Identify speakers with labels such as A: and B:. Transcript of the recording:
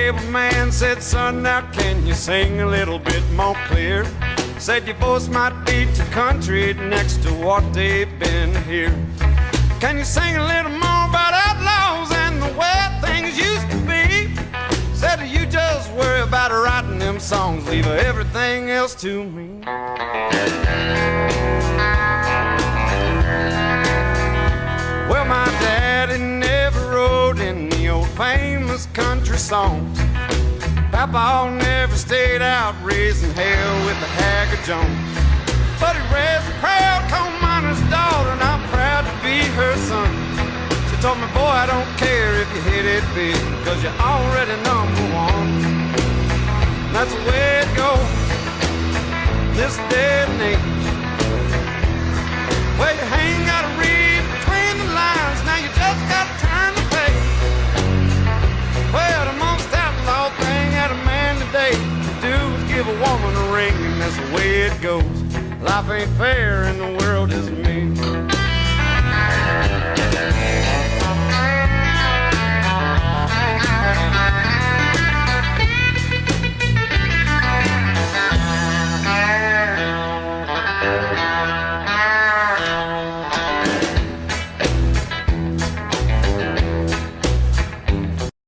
A: able man said, son, now can you sing a little bit more clear? Said your voice might be too country next to what they've been here. Can you sing a little more about outlaws and the way things used to be? Said you just worry about writing them songs, leave everything else to me. Well, my daddy never wrote any old famous country songs. Papa never stayed out raising hell with the Haggard Jones. But he raised a proud coal miner's daughter, and I'm proud to be her son. She told me, boy, I don't care if you hit it big, cause you're already number one. And that's the way it goes this day and age. Well, you ain't gotta read between the lines, now you just gotta turn the page. Well, the most outlaw thing that a man today can do is give a woman a ring, and that's the way it goes. Life ain't fair and the world is mean.